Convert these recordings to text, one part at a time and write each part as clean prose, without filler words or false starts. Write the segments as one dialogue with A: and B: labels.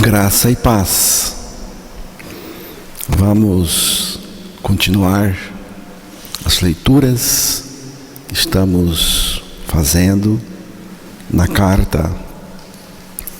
A: Graça e paz. Vamos continuar as leituras que estamos fazendo na carta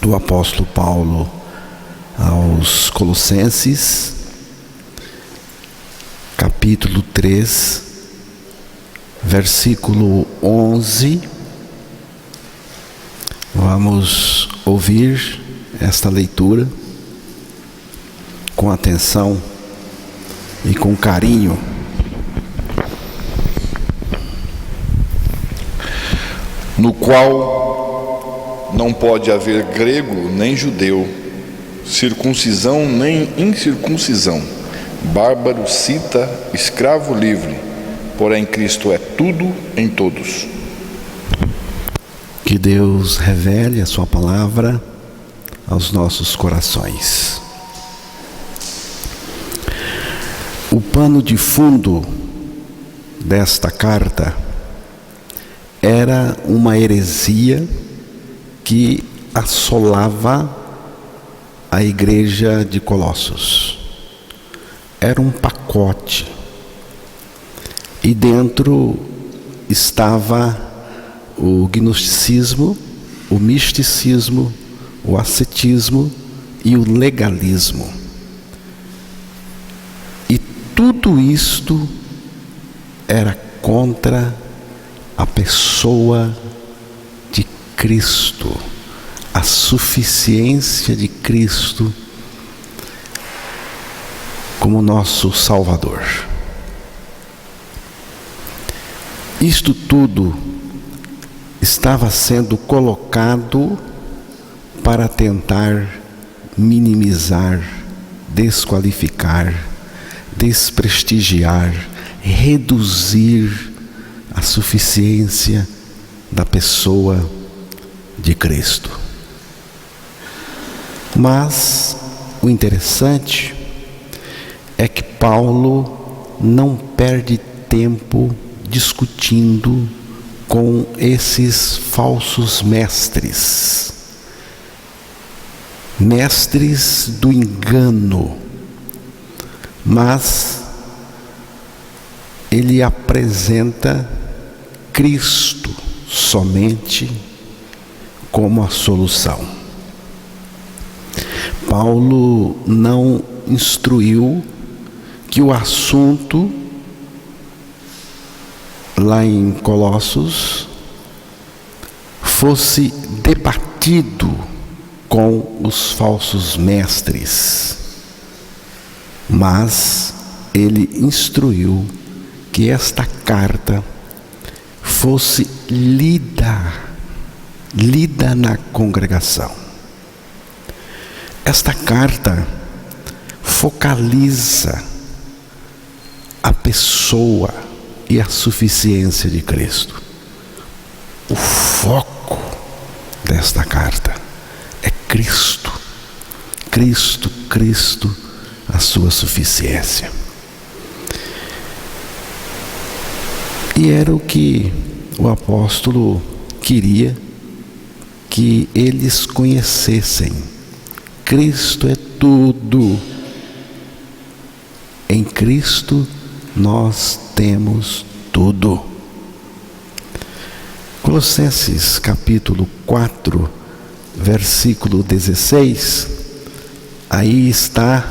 A: do apóstolo Paulo aos Colossenses, capítulo 3, versículo 11. Vamos ouvir esta leitura com atenção e com carinho.
B: No qual não pode haver grego nem judeu, circuncisão nem incircuncisão, bárbaro, cita, escravo livre, porém Cristo é tudo em todos.
A: Que Deus revele a sua palavra aos nossos corações. O pano de fundo desta carta era uma heresia que assolava a igreja de Colossos. Era um pacote e dentro estava o gnosticismo, o misticismo, o ascetismo e o legalismo. E tudo isto era contra a pessoa de Cristo, a suficiência de Cristo como nosso Salvador. Isto tudo estava sendo colocado para tentar minimizar, desqualificar, desprestigiar, reduzir a suficiência da pessoa de Cristo. Mas o interessante é que Paulo não perde tempo discutindo com esses falsos mestres do engano, mas ele apresenta Cristo somente como a solução. Paulo não instruiu que o assunto lá em Colossos fosse debatido com os falsos mestres, mas ele instruiu que esta carta fosse lida na congregação. Esta carta focaliza a pessoa e a suficiência de Cristo. O foco desta carta é Cristo, Cristo, Cristo, a sua suficiência. E era o que o apóstolo queria que eles conhecessem. Cristo é tudo. Em Cristo nós temos tudo. Colossenses capítulo 4, versículo 16, aí está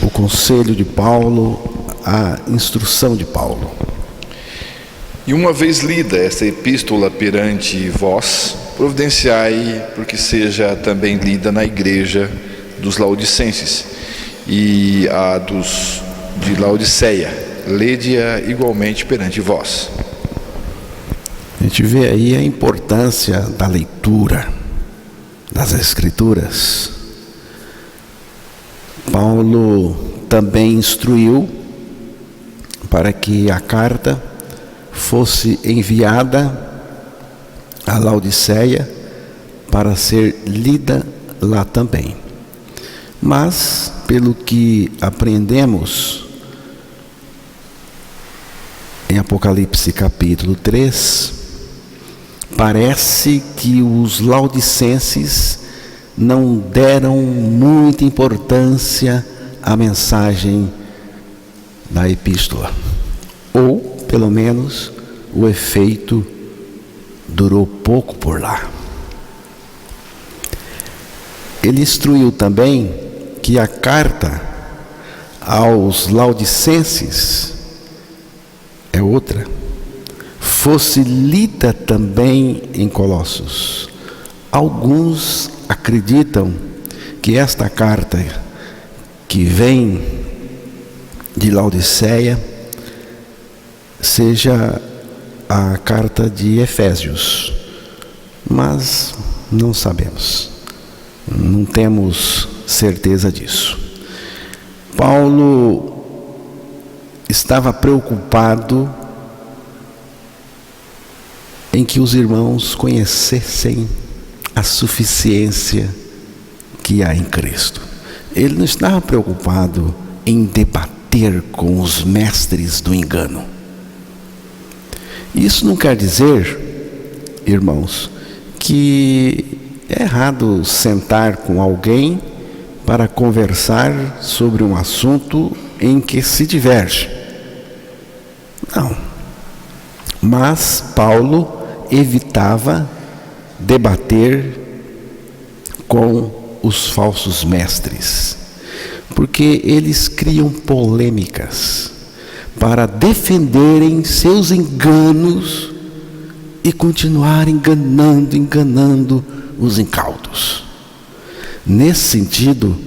A: o conselho de Paulo, a instrução de Paulo.
B: E uma vez lida esta epístola perante vós, providenciai porque seja também lida na igreja dos Laodicenses e a dos de Laodiceia, lede-a igualmente perante vós.
A: A gente vê aí a importância da leitura das Escrituras. Paulo também instruiu para que a carta fosse enviada a Laodiceia para ser lida lá também. Mas, pelo que aprendemos em Apocalipse capítulo 3, parece que os laodicenses não deram muita importância à mensagem da epístola. Ou, pelo menos, o efeito durou pouco por lá. Ele instruiu também que a carta aos Laodicenses é outra, fosse lida também em Colossos. Alguns acreditam que esta carta que vem de Laodiceia seja a carta de Efésios, mas não sabemos, não temos certeza disso. Paulo estava preocupado em que os irmãos conhecessem a suficiência que há em Cristo. Ele não estava preocupado em debater com os mestres do engano. Isso não quer dizer, irmãos, que é errado sentar com alguém para conversar sobre um assunto em que se diverge. Não. Mas Paulo evitava debater com os falsos mestres, porque eles criam polêmicas para defenderem seus enganos e continuar enganando os incautos. Nesse sentido,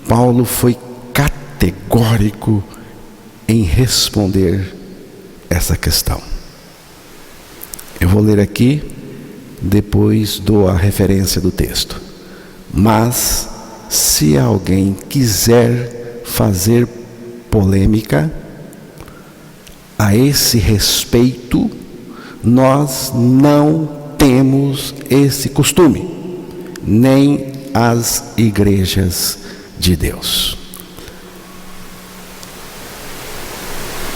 A: Paulo foi categórico em responder essa questão. Eu vou ler aqui, depois dou a referência do texto. Mas, se alguém quiser fazer polêmica a esse respeito, nós não temos esse costume, nem as igrejas de Deus.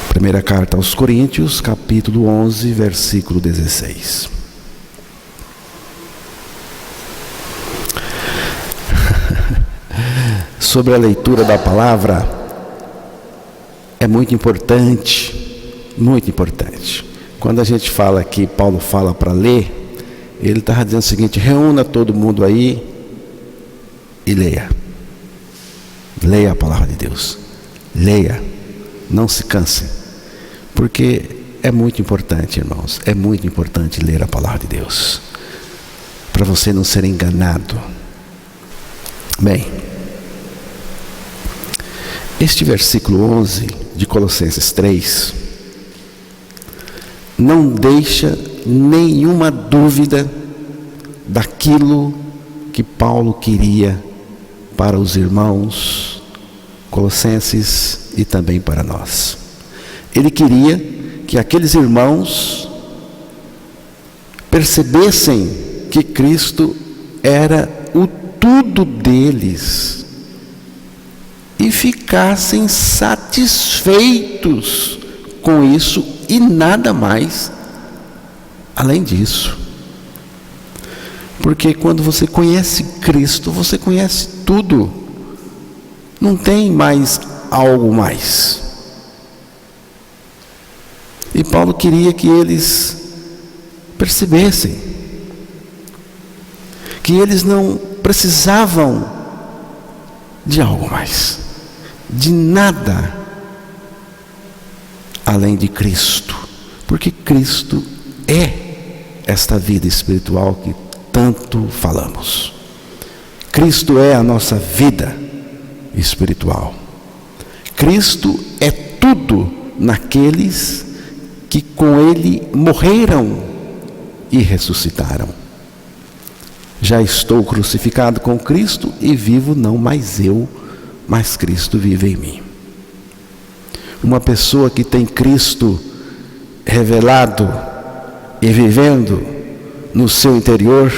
A: Primeira carta aos Coríntios, capítulo 11, versículo 16. Sobre a leitura da palavra, é muito importante, muito importante. Quando a gente fala aqui, Paulo fala para ler, ele está dizendo o seguinte: reúna todo mundo aí e leia. Leia a palavra de Deus. Leia, não se canse. Porque é muito importante, irmãos, é muito importante ler a palavra de Deus, para você não ser enganado. Bem, este versículo 11 de Colossenses 3 não deixa nenhuma dúvida daquilo que Paulo queria para os irmãos colossenses e também para nós. Ele queria que aqueles irmãos percebessem que Cristo era o tudo deles e ficassem satisfeitos com isso e nada mais além disso. Porque quando você conhece Cristo, você conhece tudo. Não tem mais algo mais. E Paulo queria que eles percebessem que eles não precisavam de algo mais, de nada além de Cristo, porque Cristo é esta vida espiritual que tanto falamos. Cristo é a nossa vida espiritual. Cristo é tudo naqueles que com Ele morreram e ressuscitaram. Já estou crucificado com Cristo e vivo não mais eu, mas Cristo vive em mim. Uma pessoa que tem Cristo revelado e vivendo no seu interior,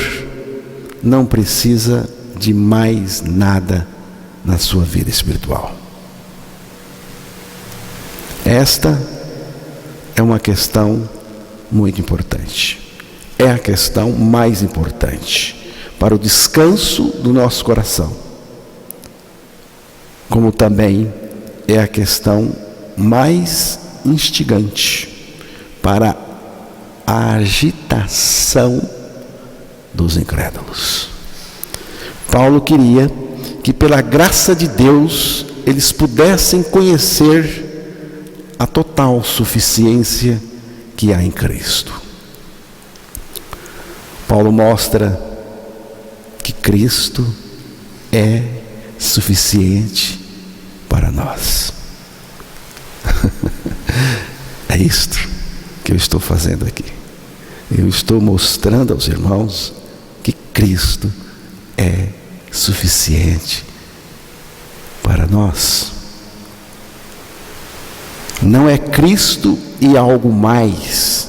A: não precisa de mais nada na sua vida espiritual. Esta é uma questão muito importante. É a questão mais importante para o descanso do nosso coração, como também é a questão mais instigante para a agitação dos incrédulos. Paulo queria que, pela graça de Deus, eles pudessem conhecer a total suficiência que há em Cristo. Paulo mostra que Cristo é suficiente para nós. É isto que eu estou fazendo aqui. Eu estou mostrando aos irmãos que Cristo é suficiente para nós. Não é Cristo e algo mais,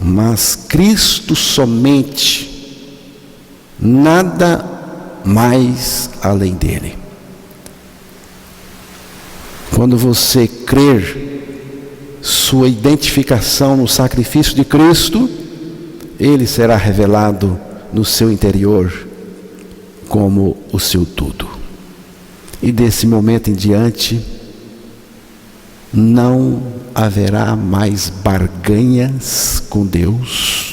A: mas Cristo somente, nada mais além dele. Quando você crer sua identificação no sacrifício de Cristo, ele será revelado no seu interior como o seu tudo. E desse momento em diante, não haverá mais barganhas com Deus,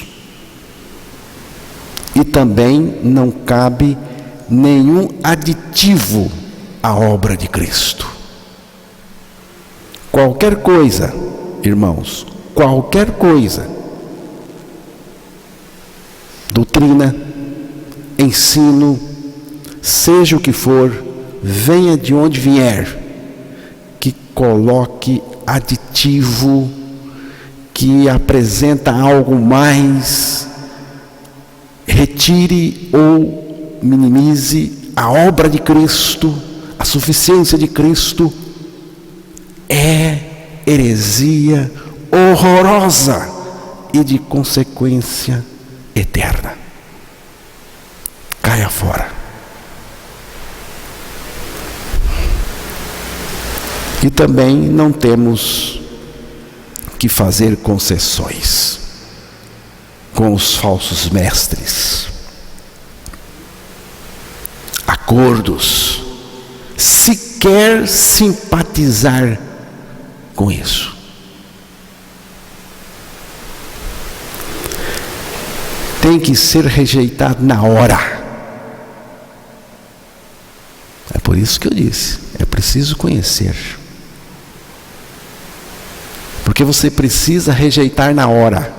A: e também não cabe nenhum aditivo à obra de Cristo. Qualquer coisa, irmãos, qualquer coisa, doutrina, ensino, seja o que for, venha de onde vier, que coloque aditivo, que apresenta algo mais, retire ou minimize a obra de Cristo, a suficiência de Cristo, é heresia horrorosa e de consequência eterna. Caia fora. E também não temos que fazer concessões com os falsos mestres, acordos, sequer simpatizar com isso. Tem que ser rejeitado na hora. É por isso que eu disse, é preciso conhecer. Porque você precisa rejeitar na hora.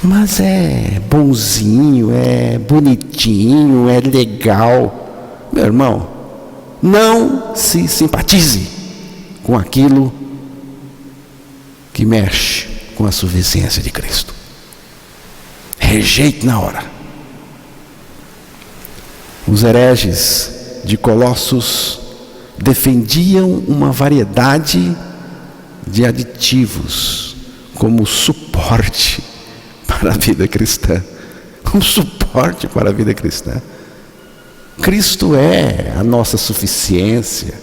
A: Mas é bonzinho, é bonitinho, é legal. Meu irmão, não se simpatize com aquilo que mexe com a suficiência de Cristo. Rejeite na hora. Os hereges de Colossos defendiam uma variedade de aditivos como suporte para a vida cristã. Como suporte para a vida cristã. Cristo é a nossa suficiência,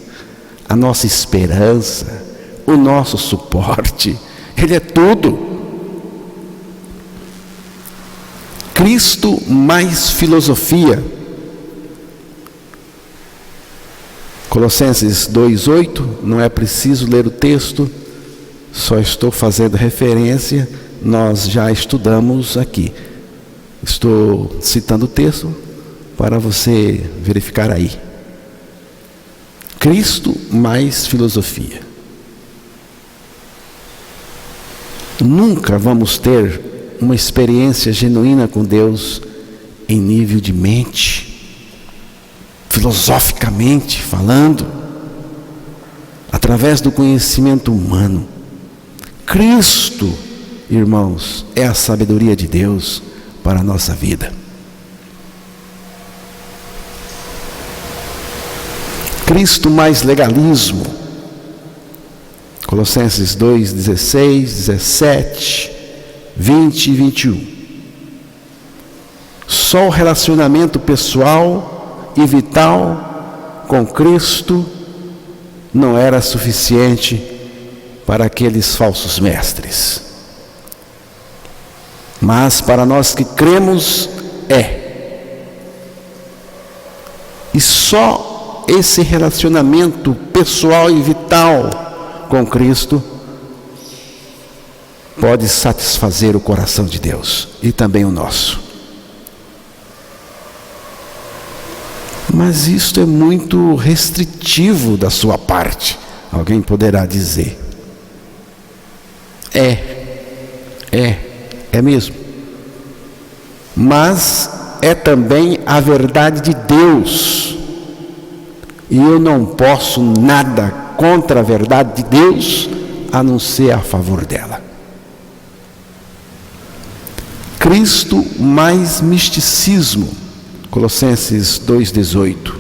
A: a nossa esperança, o nosso suporte. Ele é tudo. Cristo mais filosofia. Colossenses 2:8, não é preciso ler o texto, só estou fazendo referência, nós já estudamos aqui. Estou citando o texto para você verificar aí. Cristo mais filosofia. Nunca vamos ter uma experiência genuína com Deus em nível de mente, filosoficamente falando, através do conhecimento humano. Cristo, irmãos, é a sabedoria de Deus para a nossa vida. Cristo mais legalismo. Colossenses 2:16, 17, 20 e 21. Só o relacionamento pessoal e vital com Cristo não era suficiente para aqueles falsos mestres. Mas para nós que cremos, E só esse relacionamento pessoal e vital com Cristo pode satisfazer o coração de Deus e também o nosso. Mas isto é muito restritivo da sua parte, alguém poderá dizer. É mesmo. Mas é também a verdade de Deus. E eu não posso nada contra a verdade de Deus, a não ser a favor dela. Cristo mais misticismo, Colossenses 2,18.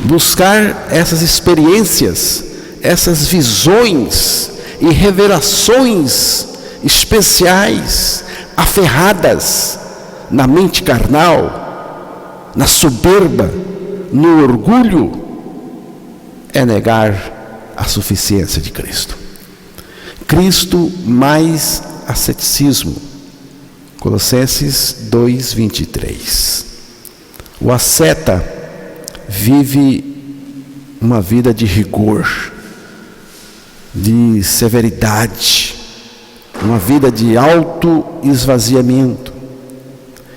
A: Buscar essas experiências, essas visões e revelações especiais, aferradas na mente carnal, na soberba, no orgulho, é negar a suficiência de Cristo. Cristo mais asceticismo, Colossenses 2,23. O asceta vive uma vida de rigor, de severidade, uma vida de auto-esvaziamento.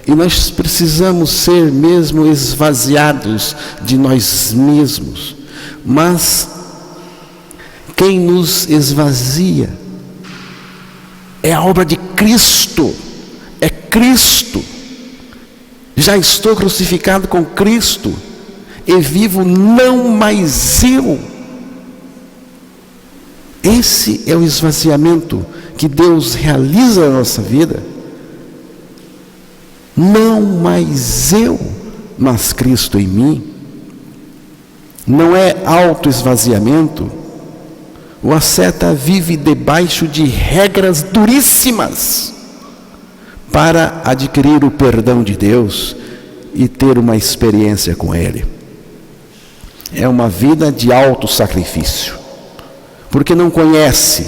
A: E nós precisamos ser mesmo esvaziados de nós mesmos. Mas quem nos esvazia é a obra de Cristo. É Cristo. Já estou crucificado com Cristo e vivo não mais eu. Esse é o esvaziamento que Deus realiza na nossa vida. Não mais eu, mas Cristo em mim. Não é autoesvaziamento. O asceta vive debaixo de regras duríssimas para adquirir o perdão de Deus e ter uma experiência com Ele. É uma vida de autossacrifício, porque não conhece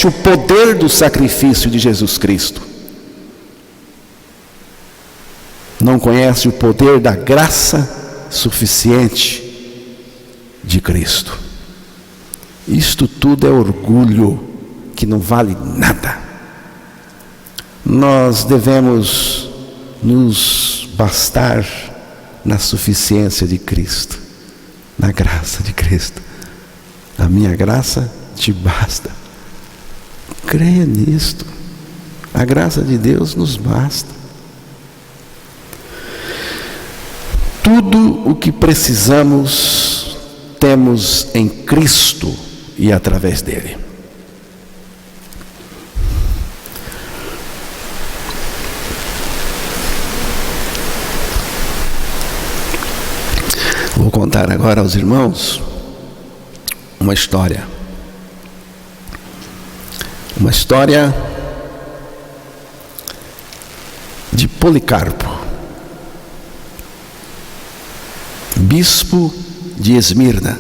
A: o poder do sacrifício de Jesus Cristo. Não conhece o poder da graça suficiente de Cristo. Isto tudo é orgulho que não vale nada. Nós devemos nos bastar na suficiência de Cristo, na graça de Cristo. A minha graça te basta. Creia nisto. A graça de Deus nos basta. Tudo o que precisamos temos em Cristo e através dele. Vou contar agora aos irmãos uma história. Uma história de Policarpo, bispo de Esmirna.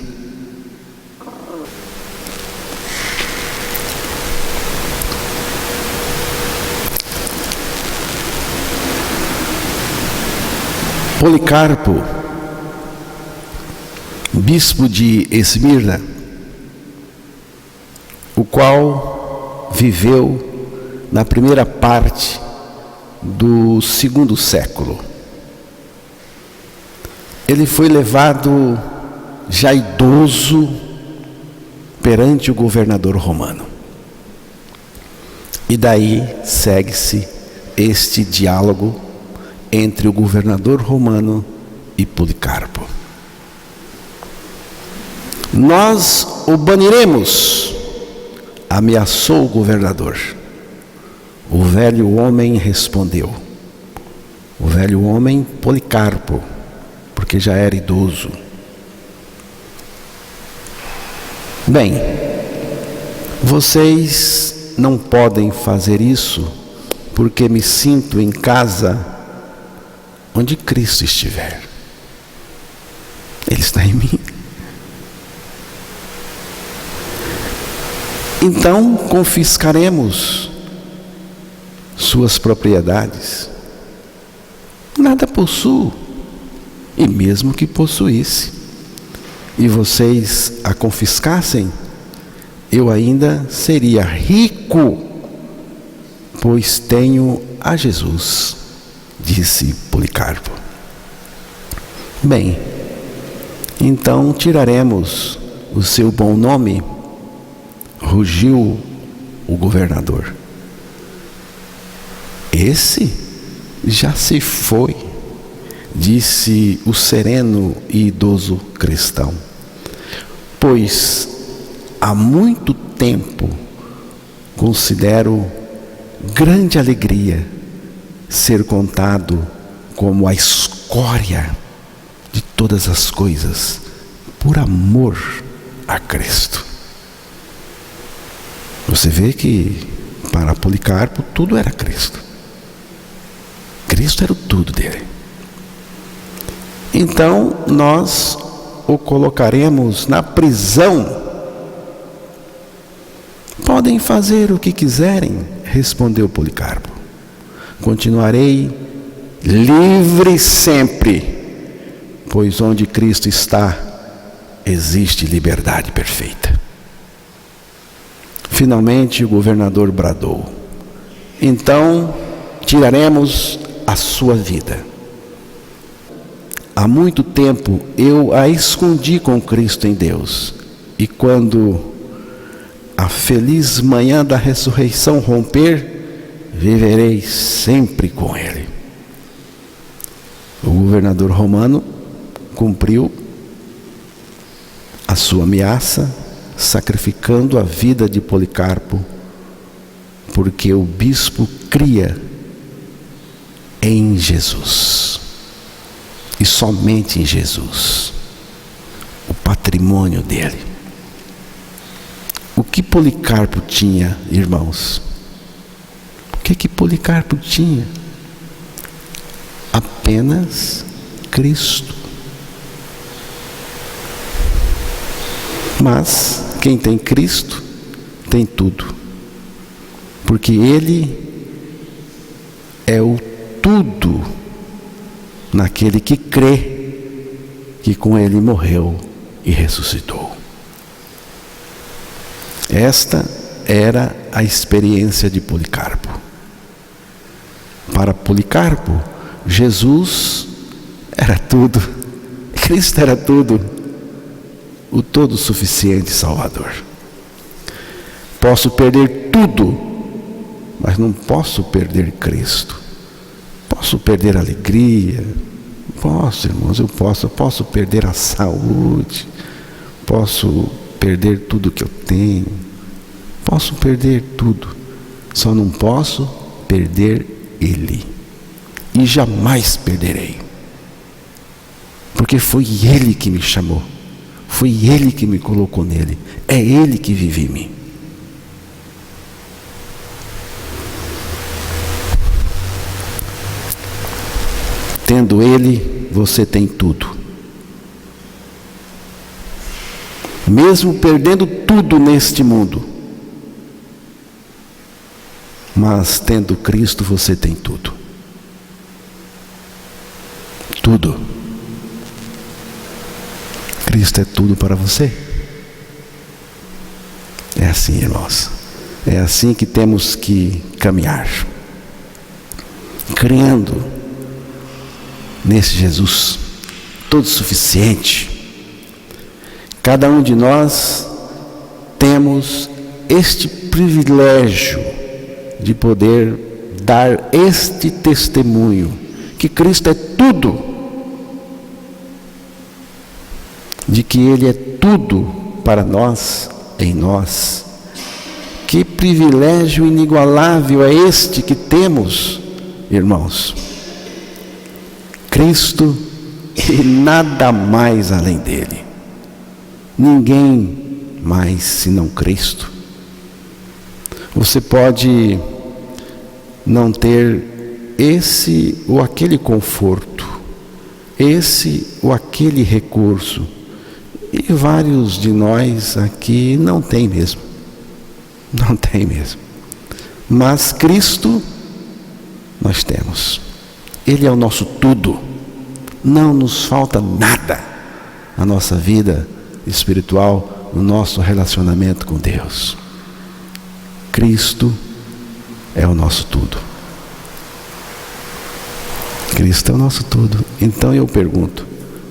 A: Policarpo, bispo de Esmirna, o qual viveu na primeira parte do 2º século. Ele foi levado já idoso perante o governador romano. E daí segue-se este diálogo entre o governador romano e Policarpo. Nós o baniremos, ameaçou o governador. O velho homem respondeu. O velho homem, Policarpo, porque já era idoso. Bem, vocês não podem fazer isso, porque me sinto em casa onde Cristo estiver. Ele está em mim. Então confiscaremos suas propriedades. Nada possuo, e mesmo que possuísse, e vocês a confiscassem, eu ainda seria rico, pois tenho a Jesus, disse Policarpo. Bem, então tiraremos o seu bom nome, rugiu o governador. Esse já se foi, disse o sereno e idoso cristão, pois há muito tempo considero grande alegria ser contado como a escória de todas as coisas, por amor a Cristo. Você vê que para Policarpo tudo era Cristo. Cristo era o tudo dele. Então nós o colocaremos na prisão. Podem fazer o que quiserem, respondeu Policarpo. Continuarei livre sempre, pois onde Cristo está, existe liberdade perfeita. Finalmente o governador bradou: então tiraremos a sua vida. Há muito tempo eu a escondi com Cristo em Deus, e quando a feliz manhã da ressurreição romper, viverei sempre com Ele. O governador romano cumpriu a sua ameaça, sacrificando a vida de Policarpo, porque o bispo cria em Jesus, e somente em Jesus, o patrimônio dele. O que Policarpo tinha, irmãos? O que Policarpo tinha? Apenas Cristo. Mas quem tem Cristo tem tudo, porque Ele é o tudo naquele que crê que com Ele morreu e ressuscitou. Esta era a experiência de Policarpo. Para Policarpo, Jesus era tudo, Cristo era tudo, o todo suficiente Salvador. Posso perder tudo, mas não posso perder Cristo. Posso perder a alegria, posso, irmãos, eu posso perder a saúde, posso perder tudo que eu tenho, posso perder tudo, só não posso perder Ele, e jamais perderei, porque foi Ele que me chamou, foi Ele que me colocou nele, é Ele que vive em mim. Tendo Ele, você tem tudo. Mesmo perdendo tudo neste mundo, mas tendo Cristo, você tem tudo. Tudo. Cristo é tudo para você. É assim, irmãos. É assim que temos que caminhar, crendo nesse Jesus todo suficiente. Cada um de nós temos este privilégio de poder dar este testemunho, que Cristo é tudo, de que Ele é tudo para nós, em nós. Que privilégio inigualável é este que temos, irmãos. Cristo e nada mais além dele. Ninguém mais senão Cristo. Você pode não ter esse ou aquele conforto, esse ou aquele recurso, e vários de nós aqui não tem mesmo. Não tem mesmo. Mas Cristo nós temos. Ele é o nosso tudo. Não nos falta nada na nossa vida espiritual, no nosso relacionamento com Deus. Cristo é o nosso tudo. Cristo é o nosso tudo. Então eu pergunto,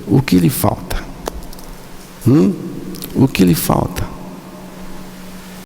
A: o que lhe falta? O que lhe falta?